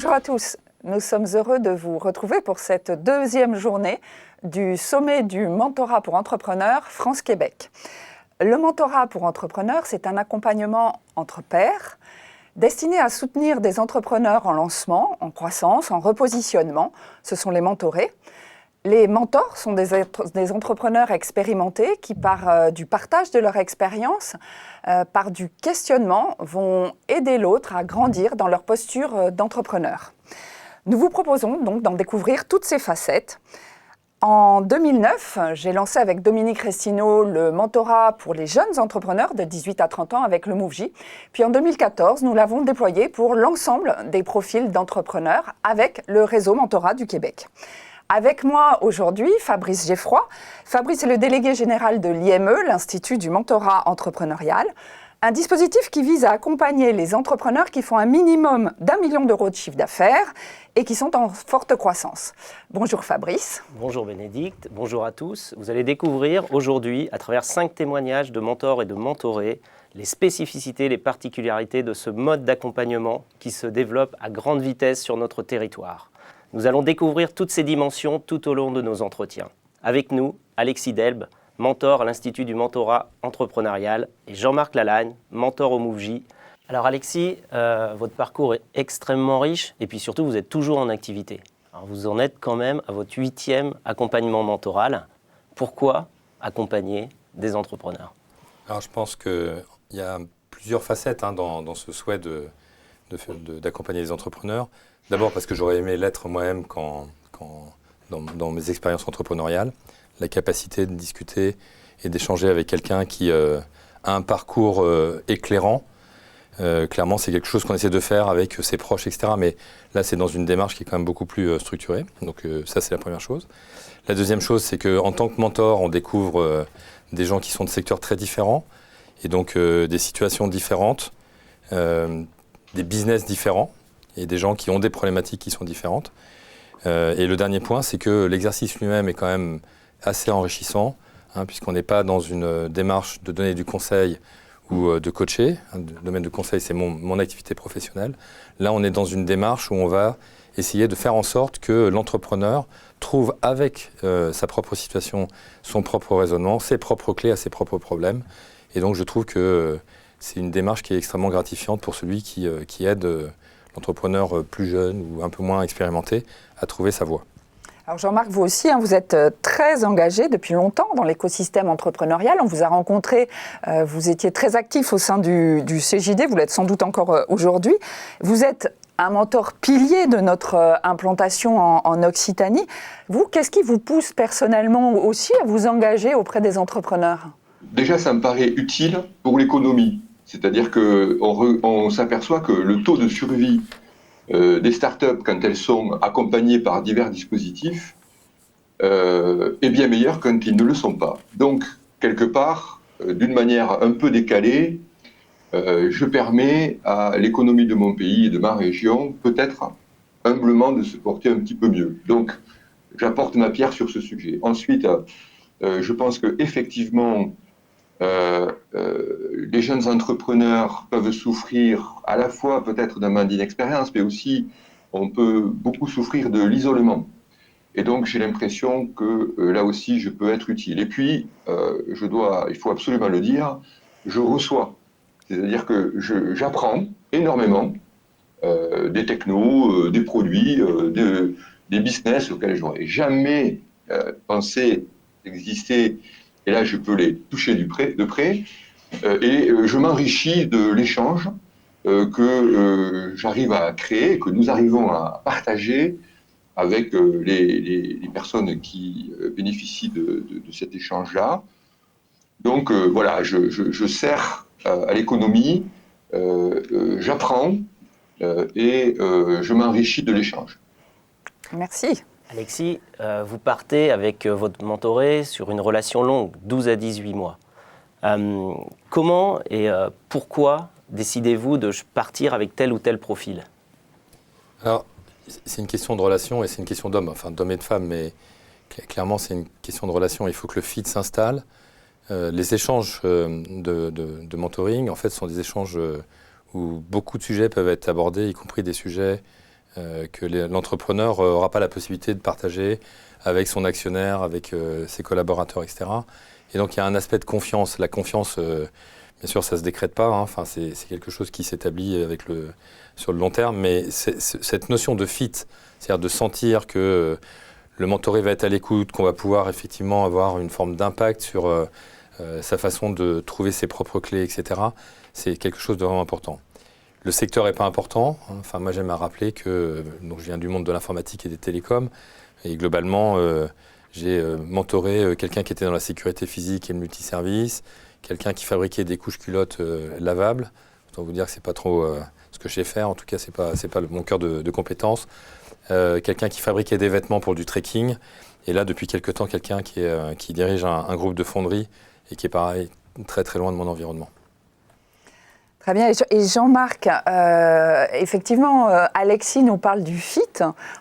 Bonjour à tous, nous sommes heureux de vous retrouver pour cette deuxième journée du sommet du mentorat pour entrepreneurs France-Québec. Le mentorat pour entrepreneurs, c'est un accompagnement entre pairs destiné à soutenir des entrepreneurs en lancement, en croissance, en repositionnement. Ce sont les mentorés. Les mentors sont des entrepreneurs expérimentés qui, par du partage de leur expérience, par du questionnement, vont aider l'autre à grandir dans leur posture d'entrepreneur. Nous vous proposons donc d'en découvrir toutes ces facettes. En 2009, j'ai lancé avec Dominique Restineau le mentorat pour les jeunes entrepreneurs de 18 à 30 ans avec le MoveJ. Puis en 2014, nous l'avons déployé pour l'ensemble des profils d'entrepreneurs avec le réseau Mentorat du Québec. Avec moi aujourd'hui, Fabrice Geffroy. Fabrice est le délégué général de l'IME, l'Institut du mentorat entrepreneurial, un dispositif qui vise à accompagner les entrepreneurs qui font un minimum d'1 million d'euros de chiffre d'affaires et qui sont en forte croissance. Bonjour Fabrice. Bonjour Bénédicte, bonjour à tous. Vous allez découvrir aujourd'hui, à travers 5 témoignages de mentors et de mentorés, les spécificités, les particularités de ce mode d'accompagnement qui se développe à grande vitesse sur notre territoire. Nous allons découvrir toutes ces dimensions tout au long de nos entretiens. Avec nous, Alexis Delbe, mentor à l'Institut du mentorat entrepreneurial, et Jean-Marc Lalagne, mentor au MoveJ. Alors Alexis, votre parcours est extrêmement riche et puis surtout vous êtes toujours en activité. Alors, vous en êtes quand même à votre 8e accompagnement mentoral. Pourquoi accompagner des entrepreneurs ? Alors je pense qu'il y a plusieurs facettes dans ce souhait d'accompagner les entrepreneurs. D'abord parce que j'aurais aimé l'être moi-même dans mes expériences entrepreneuriales. La capacité de discuter et d'échanger avec quelqu'un qui a un parcours éclairant. Clairement, c'est quelque chose qu'on essaie de faire avec ses proches, etc. Mais là, c'est dans une démarche qui est quand même beaucoup plus structurée. Donc ça, c'est la première chose. La deuxième chose, c'est qu'en tant que mentor, on découvre des gens qui sont de secteurs très différents et donc des situations différentes, des business différents et des gens qui ont des problématiques qui sont différentes. Et le dernier point, c'est que l'exercice lui-même est quand même assez enrichissant, puisqu'on n'est pas dans une démarche de donner du conseil ou de coacher. Le domaine de conseil, c'est mon activité professionnelle. Là, on est dans une démarche où on va essayer de faire en sorte que l'entrepreneur trouve avec sa propre situation, son propre raisonnement, ses propres clés à ses propres problèmes. Et donc, je trouve que c'est une démarche qui est extrêmement gratifiante pour celui qui aide l'entrepreneur plus jeune ou un peu moins expérimenté à trouver sa voie. Alors Jean-Marc, vous aussi, vous êtes très engagé depuis longtemps dans l'écosystème entrepreneurial. On vous a rencontré, vous étiez très actif au sein du CJD, vous l'êtes sans doute encore aujourd'hui. Vous êtes un mentor pilier de notre implantation en Occitanie. Vous, qu'est-ce qui vous pousse personnellement aussi à vous engager auprès des entrepreneurs ? Déjà, ça me paraît utile pour l'économie. C'est-à-dire qu'on s'aperçoit que le taux de survie des startups, quand elles sont accompagnées par divers dispositifs, est bien meilleur quand ils ne le sont pas. Donc, quelque part, d'une manière un peu décalée, je permets à l'économie de mon pays et de ma région, peut-être humblement, de se porter un petit peu mieux. Donc, j'apporte ma pierre sur ce sujet. Ensuite, je pense qu'effectivement, les jeunes entrepreneurs peuvent souffrir à la fois peut-être d'un manque d'inexpérience, mais aussi on peut beaucoup souffrir de l'isolement. Et donc j'ai l'impression que là aussi je peux être utile. Et puis, il faut absolument le dire, je reçois. C'est-à-dire que j'apprends énormément des technos, des produits, des business auxquels je n'aurais jamais pensé exister. Et là, je peux les toucher de près. Et je m'enrichis de l'échange que j'arrive à créer, que nous arrivons à partager avec les personnes qui bénéficient de cet échange-là. Donc voilà, je sers à l'économie, j'apprends et je m'enrichis de l'échange. Merci. Alexis, vous partez avec votre mentoré sur une relation longue, 12 à 18 mois. Comment et pourquoi décidez-vous de partir avec tel ou tel profil ? Alors, c'est une question de relation et c'est une question d'homme, enfin d'homme et de femme, mais clairement c'est une question de relation. Il faut que le fit s'installe. Les échanges de mentoring, en fait, sont des échanges où beaucoup de sujets peuvent être abordés, y compris des sujets que l'entrepreneur n'aura pas la possibilité de partager avec son actionnaire, avec ses collaborateurs, etc. Et donc, il y a un aspect de confiance. La confiance, bien sûr, ça ne se décrète pas. Hein. Enfin, c'est quelque chose qui s'établit sur le long terme. Mais cette notion de fit, c'est-à-dire de sentir que le mentoré va être à l'écoute, qu'on va pouvoir effectivement avoir une forme d'impact sur sa façon de trouver ses propres clés, etc., c'est quelque chose de vraiment important. Le secteur n'est pas important. Hein. Enfin, moi, j'aime à rappeler que donc, je viens du monde de l'informatique et des télécoms. Et globalement, j'ai mentoré quelqu'un qui était dans la sécurité physique et le multiservice, quelqu'un qui fabriquait des couches culottes lavables. Autant vous dire que ce n'est pas trop ce que je sais faire. En tout cas, ce n'est pas mon cœur de compétence. Quelqu'un qui fabriquait des vêtements pour du trekking. Et là, depuis quelque temps, quelqu'un qui dirige un groupe de fonderie et qui est pareil, très très loin de mon environnement. Très bien. Et Jean-Marc, effectivement, Alexis nous parle du fit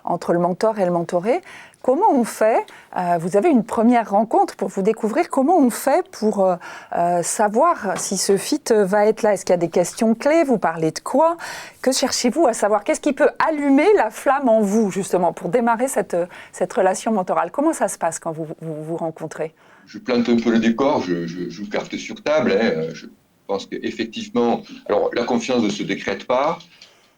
entre le mentor et le mentoré. Comment on fait, vous avez une première rencontre pour vous découvrir, comment on fait pour savoir si ce fit va être là? Est-ce qu'il y a des questions clés? Vous parlez de quoi? Que cherchez-vous à savoir? Qu'est-ce qui peut allumer la flamme en vous, justement, pour démarrer cette relation mentorale? Comment ça se passe quand vous vous rencontrez? Je plante un peu le décor, je joue carte sur table. Hein, je pense qu'effectivement, alors la confiance ne se décrète pas,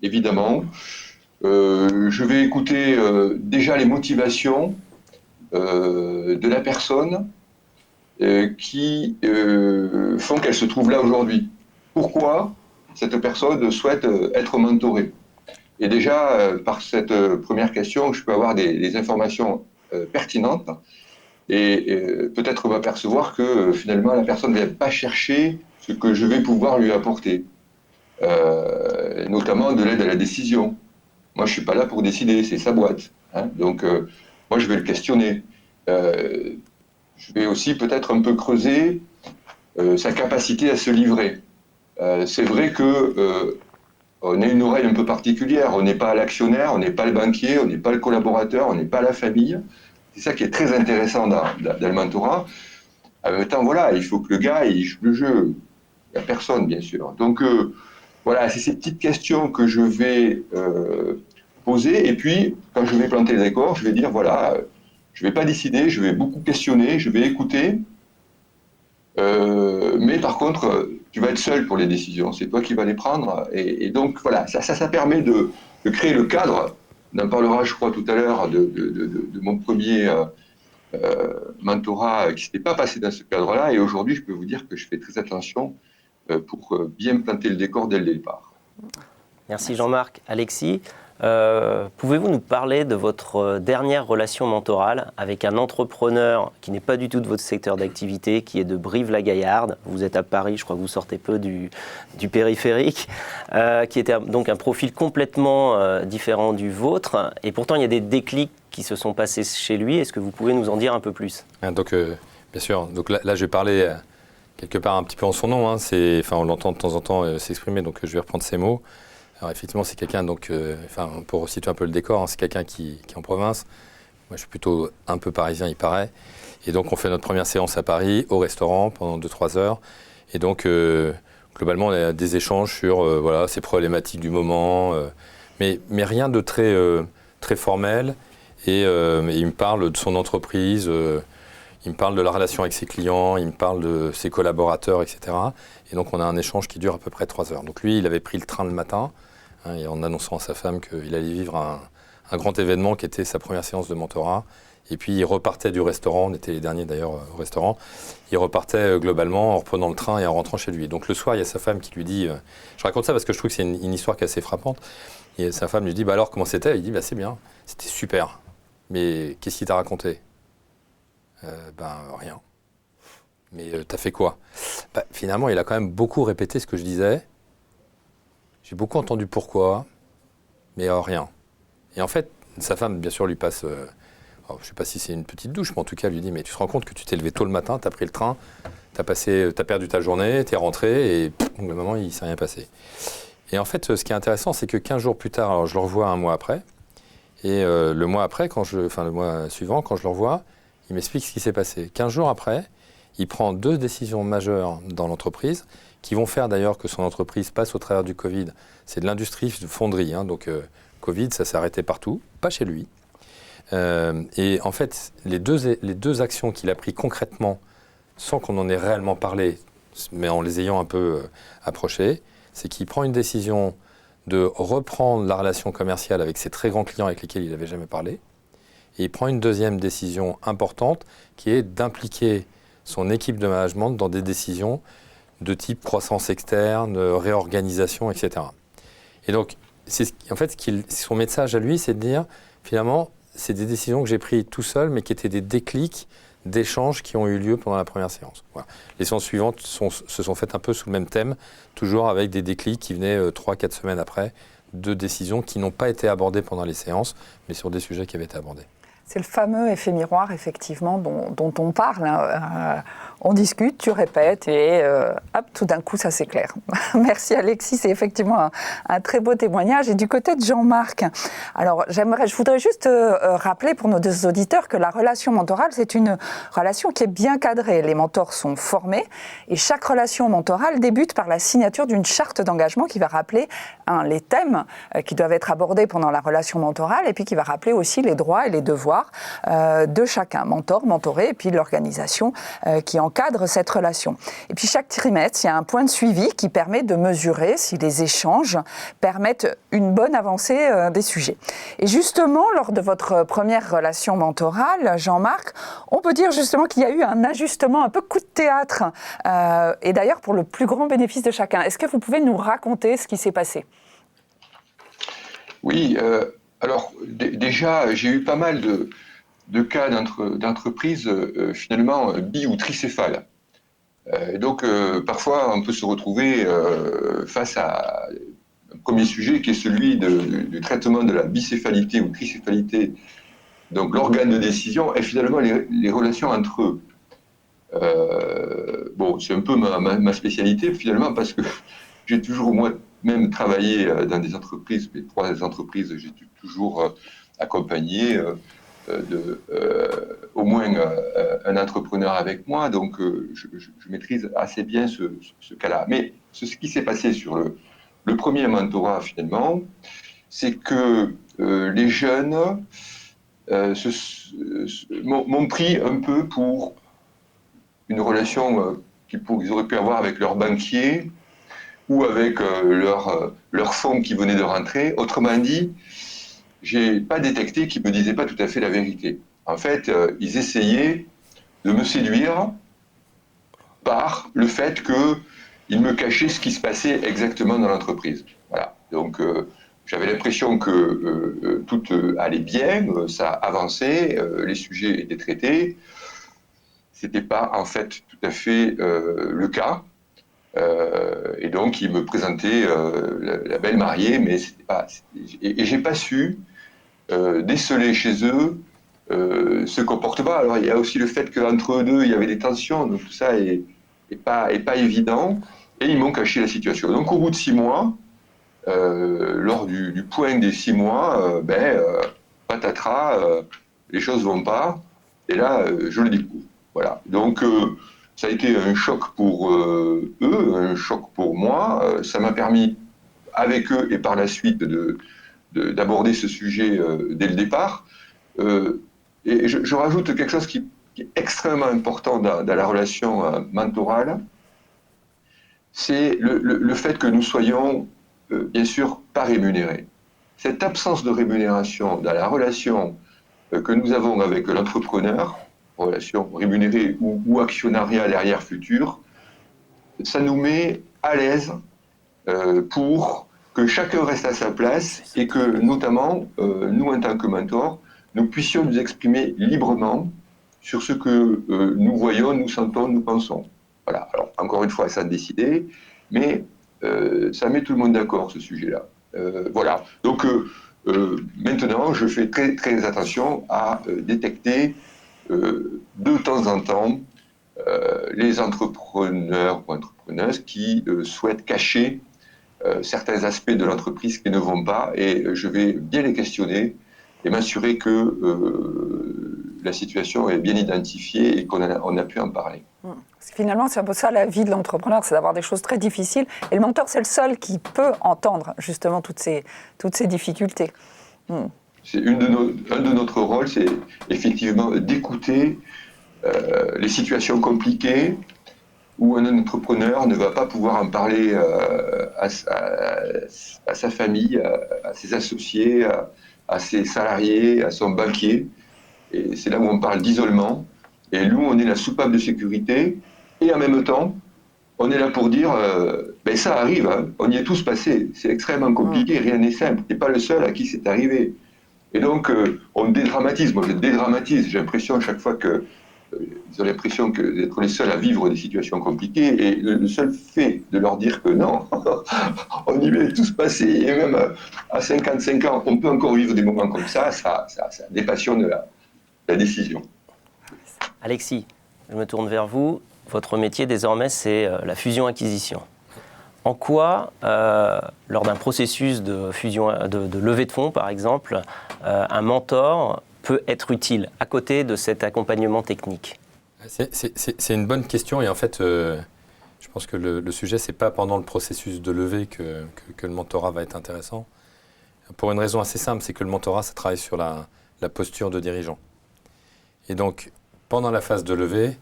évidemment. Je vais écouter déjà les motivations de la personne qui font qu'elle se trouve là aujourd'hui. Pourquoi cette personne souhaite être mentorée? Et déjà, par cette première question, je peux avoir des informations pertinentes et peut-être m'apercevoir que finalement la personne ne vient pas chercher ce que je vais pouvoir lui apporter, notamment de l'aide à la décision. Moi, je ne suis pas là pour décider, c'est sa boîte. Hein. Donc, moi, je vais le questionner. Je vais aussi peut-être un peu creuser sa capacité à se livrer. C'est vrai qu'on a une oreille un peu particulière. On n'est pas l'actionnaire, on n'est pas le banquier, on n'est pas le collaborateur, on n'est pas la famille. C'est ça qui est très intéressant dans le mentorat. En même temps, voilà, il faut que le gars il joue le jeu. Il n'y a personne, bien sûr. Donc, voilà, c'est ces petites questions que je vais poser. Et puis, quand je vais planter le décor, je vais dire, voilà, je ne vais pas décider, je vais beaucoup questionner, je vais écouter. Mais par contre, tu vas être seul pour les décisions. C'est toi qui vas les prendre. Et donc, voilà, ça permet de créer le cadre. On en parlera, je crois, tout à l'heure de mon premier mentorat qui ne s'était pas passé dans ce cadre-là. Et aujourd'hui, je peux vous dire que je fais très attention pour bien planter le décor dès le départ. Merci Jean-Marc. Alexis, pouvez-vous nous parler de votre dernière relation mentorale avec un entrepreneur qui n'est pas du tout de votre secteur d'activité, qui est de Brive-la-Gaillarde? Vous êtes à Paris, je crois que vous sortez peu du périphérique, qui était donc un profil complètement différent du vôtre. Et pourtant, il y a des déclics qui se sont passés chez lui. Est-ce que vous pouvez nous en dire un peu plus? Donc, bien sûr. Donc là, je vais parler quelque part un petit peu en son nom. Hein. On l'entend de temps en temps s'exprimer, donc je vais reprendre ses mots. Alors effectivement, c'est quelqu'un, pour situer un peu le décor, hein, c'est quelqu'un qui est en province. Moi, je suis plutôt un peu parisien, il paraît. Et donc, on fait notre première séance à Paris, au restaurant, pendant 2-3 heures. Et donc, globalement, on a des échanges sur ces problématiques du moment, mais rien de très formel. Et il me parle de son entreprise, il me parle de la relation avec ses clients, il me parle de ses collaborateurs, etc. Et donc, on a un échange qui dure à peu près 3 heures. Donc, lui, il avait pris le train le matin, et en annonçant à sa femme qu'il allait vivre un grand événement qui était sa première séance de mentorat. Et puis, il repartait du restaurant, on était les derniers d'ailleurs au restaurant, il repartait globalement en reprenant le train et en rentrant chez lui. Donc, le soir, il y a sa femme qui lui dit, je raconte ça parce que je trouve que c'est une histoire qui est assez frappante, et sa femme lui dit, alors, comment c'était? Il dit, c'est bien, c'était super. Mais qu'est-ce qu'il t'a raconté? Rien. Mais t'as fait quoi? Finalement, il a quand même beaucoup répété ce que je disais. J'ai beaucoup entendu pourquoi, mais rien. Et en fait, sa femme, bien sûr, lui passe... je ne sais pas si c'est une petite douche, mais en tout cas, elle lui dit, mais tu te rends compte que tu t'es levé tôt le matin, tu as pris le train, tu as perdu ta journée, tu es rentré, et le moment, il ne s'est rien passé. Et en fait, ce qui est intéressant, c'est que 15 jours plus tard, alors je le revois un mois après, et le mois suivant, quand je le revois, il m'explique ce qui s'est passé. 15 jours après, il prend 2 décisions majeures dans l'entreprise qui vont faire d'ailleurs que son entreprise passe au travers du Covid. C'est de l'industrie de fonderie, hein, donc Covid, ça s'est arrêté partout, pas chez lui. Et en fait, les deux actions qu'il a prises concrètement, sans qu'on en ait réellement parlé, mais en les ayant un peu approchées, c'est qu'il prend une décision de reprendre la relation commerciale avec ses très grands clients avec lesquels il n'avait jamais parlé. Et il prend une deuxième décision importante qui est d'impliquer son équipe de management dans des décisions de type croissance externe, réorganisation, etc. Et donc, en fait, son message à lui, c'est de dire, finalement, c'est des décisions que j'ai prises tout seul, mais qui étaient des déclics d'échanges qui ont eu lieu pendant la première séance. Voilà. Les séances suivantes se sont faites un peu sous le même thème, toujours avec des déclics qui venaient 3-4 semaines après, de décisions qui n'ont pas été abordées pendant les séances, mais sur des sujets qui avaient été abordés. C'est le fameux effet miroir, effectivement, dont on parle. Hein. On discute, tu répètes, et hop, tout d'un coup, ça s'éclaire. Merci Alexis, c'est effectivement un très beau témoignage. Et du côté de Jean-Marc, alors je voudrais juste rappeler pour nos deux auditeurs que la relation mentorale, c'est une relation qui est bien cadrée. Les mentors sont formés, et chaque relation mentorale débute par la signature d'une charte d'engagement qui va rappeler les thèmes qui doivent être abordés pendant la relation mentorale, et puis qui va rappeler aussi les droits et les devoirs de chacun, mentor, mentoré, et puis l'organisation qui encadre cette relation. Et puis chaque trimestre, il y a un point de suivi qui permet de mesurer si les échanges permettent une bonne avancée des sujets. Et justement, lors de votre première relation mentorale, Jean-Marc, on peut dire justement qu'il y a eu un ajustement, un peu coup de théâtre, et d'ailleurs pour le plus grand bénéfice de chacun. Est-ce que vous pouvez nous raconter ce qui s'est passé ? Oui, alors déjà, j'ai eu pas mal de cas d'entreprises finalement bi- ou tricéphales. Donc parfois, on peut se retrouver face à un premier sujet qui est celui du traitement de la bicéphalité ou tricéphalité, donc l'organe de décision, et finalement les relations entre eux. Bon, c'est un peu ma spécialité finalement parce que j'ai toujours moi-même travaillé dans des entreprises, mes 3 entreprises, j'ai toujours accompagné au moins un entrepreneur avec moi, donc je maîtrise assez bien ce cas-là. Mais ce qui s'est passé sur le premier mentorat finalement, c'est que les jeunes m'ont pris un peu pour une relation qu'ils auraient pu avoir avec leur banquier ou avec leur fonds qui venait de rentrer. Autrement dit, j'ai pas détecté qu'ils me disaient pas tout à fait la vérité. En fait, ils essayaient de me séduire par le fait qu'ils me cachaient ce qui se passait exactement dans l'entreprise. Voilà. Donc, j'avais l'impression que tout allait bien, ça avançait, les sujets étaient traités. C'était pas en fait tout à fait le cas. Et donc, ils me présentaient la belle mariée, mais c'était pas. Et j'ai pas su déceler chez eux ce comportement. Alors, il y a aussi le fait qu'entre eux deux, il y avait des tensions, donc tout ça est pas évident. Et ils m'ont caché la situation. Donc, au bout de 6 mois, lors du point des 6 mois, patatras, les choses vont pas. Et là, je le découvre. Voilà. Donc, ça a été un choc pour eux, un choc pour moi. Ça m'a permis, avec eux et par la suite, d'aborder ce sujet dès le départ. Et je rajoute quelque chose qui est extrêmement important dans la relation mentorale, c'est le fait que nous soyons, bien sûr, pas rémunérés. Cette absence de rémunération dans la relation que nous avons avec l'entrepreneur, relation rémunérée ou actionnariale arrière future, ça nous met à l'aise pour que chacun reste à sa place et que, notamment, nous, en tant que mentors, nous puissions nous exprimer librement sur ce que nous voyons, nous sentons, nous pensons. Voilà. Alors, encore une fois, ça a décidé, mais ça met tout le monde d'accord, ce sujet-là. Voilà. Donc, maintenant, je fais très, très attention à détecter de temps en temps les entrepreneurs ou entrepreneuses qui souhaitent cacher certains aspects de l'entreprise qui ne vont pas, et je vais bien les questionner et m'assurer que la situation est bien identifiée et qu'on a pu en parler. Parce que finalement, c'est un peu ça la vie de l'entrepreneur, c'est d'avoir des choses très difficiles. Et le mentor, c'est le seul qui peut entendre justement toutes ces difficultés. C'est un de notre rôle, c'est effectivement d'écouter les situations compliquées où un entrepreneur ne va pas pouvoir en parler à sa famille, à ses associés, à ses salariés, à son banquier. Et c'est là où on parle d'isolement. Et nous, on est la soupape de sécurité. Et en même temps, on est là pour dire, ça arrive, hein, on y est tous passés. C'est extrêmement compliqué, rien n'est simple. Tu n'es pas le seul à qui c'est arrivé. Et donc, on dédramatise. Moi, je dédramatise. J'ai l'impression chaque fois que ils ont l'impression d'être les seuls à vivre des situations compliquées, et le seul fait de leur dire que non, on y est tous passés, et même à 55 ans, on peut encore vivre des moments comme ça dépassionne la décision. Alexis, je me tourne vers vous. Votre métier désormais, c'est la fusion-acquisition. En quoi, lors d'un processus de levée de fonds, par exemple, un mentor peut être utile à côté de cet accompagnement technique? C'est une bonne question, et en fait, je pense que le sujet, c'est pas pendant le processus de levée que le mentorat va être intéressant. Pour une raison assez simple, c'est que le mentorat, ça travaille sur la posture de dirigeant. Et donc, pendant la phase de levée,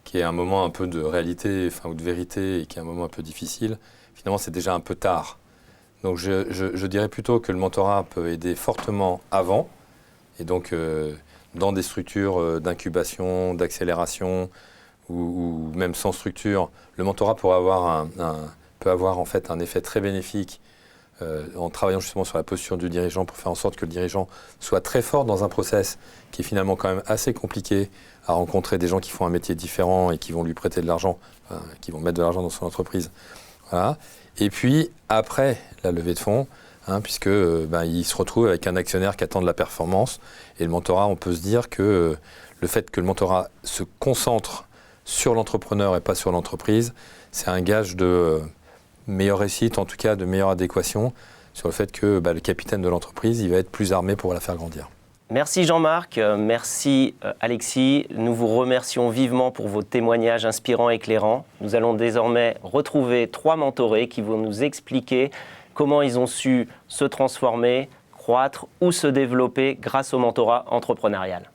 qui est un moment un peu de réalité, ou de vérité, et qui est un moment un peu difficile, finalement, c'est déjà un peu tard. Donc, je dirais plutôt que le mentorat peut aider fortement avant, et donc dans des structures d'incubation, d'accélération, ou même sans structure, le mentorat peut avoir en fait un effet très bénéfique en travaillant justement sur la posture du dirigeant pour faire en sorte que le dirigeant soit très fort dans un process qui est finalement quand même assez compliqué à rencontrer des gens qui font un métier différent et qui vont lui prêter de l'argent, qui vont mettre de l'argent dans son entreprise. Voilà. Et puis après la levée de fonds, puisque il se retrouve avec un actionnaire qui attend de la performance. Et le mentorat, on peut se dire que le fait que le mentorat se concentre sur l'entrepreneur et pas sur l'entreprise, c'est un gage de meilleure réussite, en tout cas de meilleure adéquation, sur le fait que le capitaine de l'entreprise, il va être plus armé pour la faire grandir. Merci Jean-Marc, merci Alexis. Nous vous remercions vivement pour vos témoignages inspirants et éclairants. Nous allons désormais retrouver 3 mentorés qui vont nous expliquer comment ils ont su se transformer, croître ou se développer grâce au mentorat entrepreneurial.